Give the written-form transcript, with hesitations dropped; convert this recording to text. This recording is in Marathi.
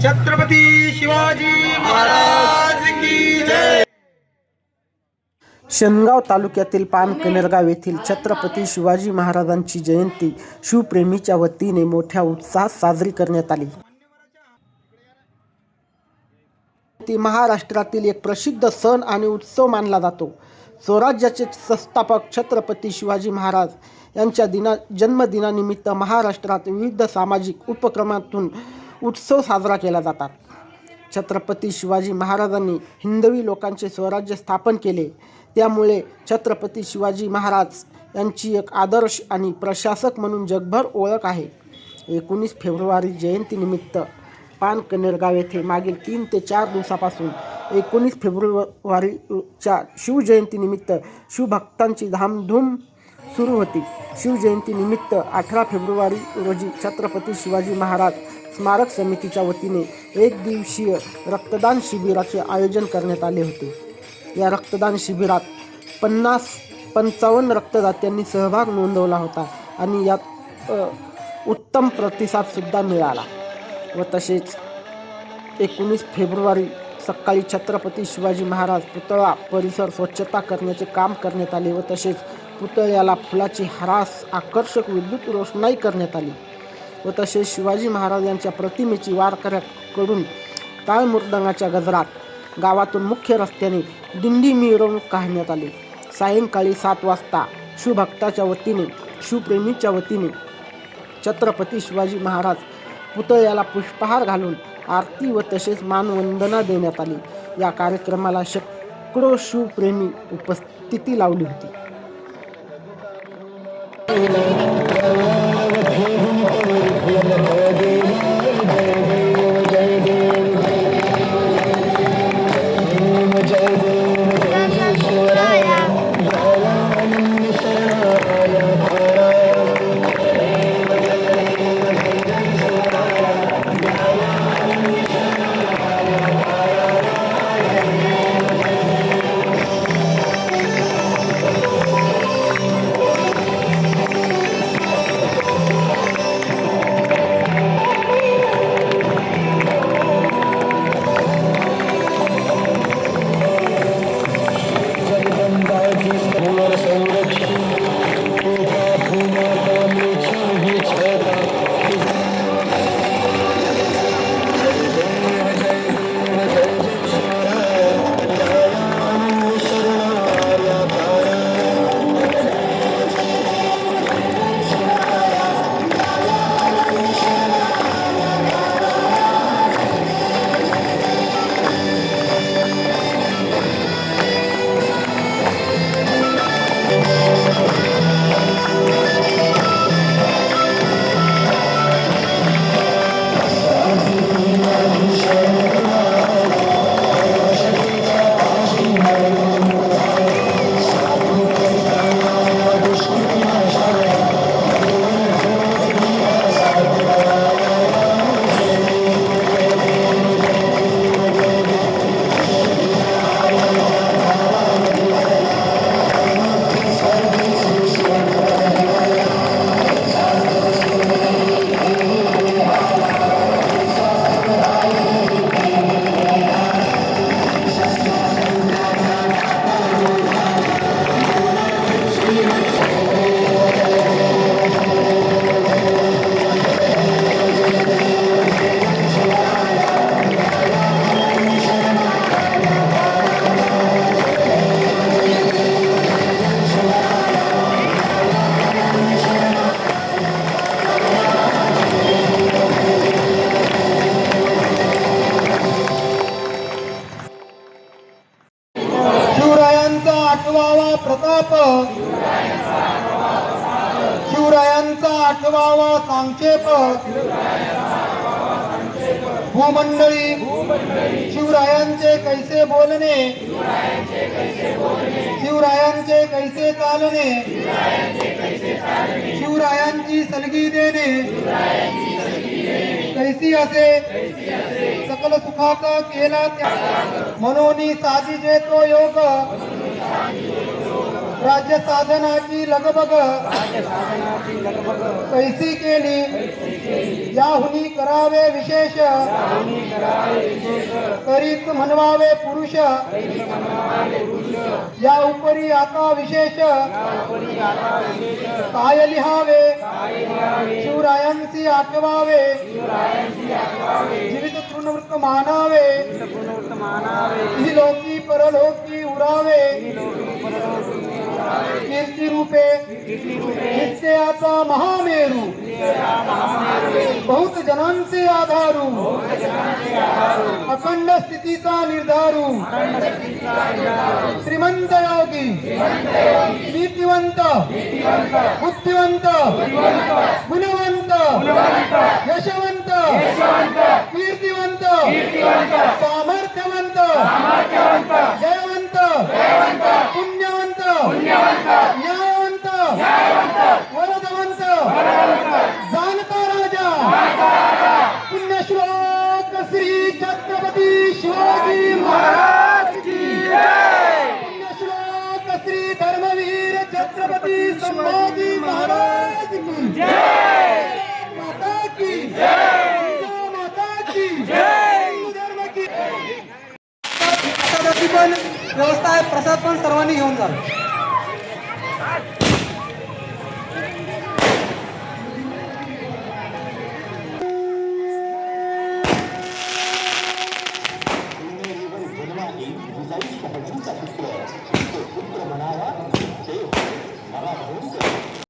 छत्रपती शिवाजी महाराज की जय. शेनगाव तालुक्यातील पानकनेरगाव येथील छत्रपती शिवाजी महाराजांची जयंती शिवप्रेमीच्या वतीने मोठ्या उत्साहात साजरी करण्यात आली. ती महाराष्ट्रातील एक प्रसिद्ध सण आणि उत्सव मानला जातो. स्वराज्याचे संस्थापक छत्रपती शिवाजी महाराज यांच्या जन्मदिनानिमित्त महाराष्ट्रात विविध सामाजिक उपक्रमातून उत्सव साजरा केला जातात. छत्रपती शिवाजी महाराजांनी हिंदवी लोकांचे स्वराज्य स्थापन केले. त्यामुळे छत्रपती शिवाजी महाराज यांची एक आदर्श आणि प्रशासक म्हणून जगभर ओळख आहे. 19 फेब्रुवारी जयंतीनिमित्त पानकनेरगाव येथे मागील 3 ते 4 दिवसापासून 19 फेब्रुवारीच्या शिवजयंतीनिमित्त शिवभक्तांची धामधूम सुरू होती. शिवजयंतीनिमित्त 18 फेब्रुवारी रोजी छत्रपती शिवाजी महाराज स्मारक समितीच्या वतीने 1 दिवसीय रक्तदान शिबिराचे आयोजन करण्यात आले होते. या रक्तदान शिबिरात 50-55 रक्तदात्यांनी सहभाग नोंदवला होता आणि यात उत्तम प्रतिसादसुद्धा मिळाला. व तसेच 19 फेब्रुवारी सकाळी छत्रपती शिवाजी महाराज पुतळा परिसर स्वच्छता करण्याचे काम करण्यात आले व तसेच पुतळ्याला फुलाची हारास आकर्षक विद्युत रोषणाई करण्यात आली व तसेच शिवाजी महाराज यांच्या प्रतिमेची वारकऱ्यांकडून टाळ मृदंगाच्या गजरात गावातून मुख्य रस्त्याने दिंडी मिरवणूक काढण्यात आली. सायंकाळी 7 वाजता शिवभक्ताच्या वतीने शिवप्रेमीच्या वतीने छत्रपती शिवाजी महाराज पुतळ्याला पुष्पहार घालून आरती व तसेच मानवंदना देण्यात आली. या कार्यक्रमाला शेकडो शिवप्रेमी उपस्थिती लावली होती. प्रताप शिवरायांचा 8वावा सांक्षेप भूमंडळी शिवरायांचे कैसे बोलणे शिवरायांचे कैसे चालणे शिवरायांची सलगी देणे कैसी असे सकल सुखाचा केला त्या मनोनी साधिजे तो योग राज्य साधनाची लगबग कैसी केली याहुनी करावे विशेष करीत म्हणवावे पुरुष या उपरी आता विशेष काय लिहावे शिवरायांची आठवावे जीवित तृणवृत्त मानावे ही लोकी परलोकी उरावे कीर्ती रूपे नित्याचा महामेरू बहुत जनांचे आधारू अखंड स्थितीचा निर्धारू श्रीमंत योगी नीतिवंत बुद्धिवंत गुणवंत यशवंत कीर्तिवंत सामर्थ्यवंत जयवंत पुण्यवंत न्यायवंत वरदवंत जाणता राजा पुण्यश्लोक श्री छत्रपती शिवाजी महाराज की पुण्यश्लोक श्री धर्मवीर छत्रपती संभाजी महाराज की माता की माता की हिंदू धर्म की प्रसादाची पण व्यवस्था आहे. प्रसाद पण सर्वांनी घेऊन जा.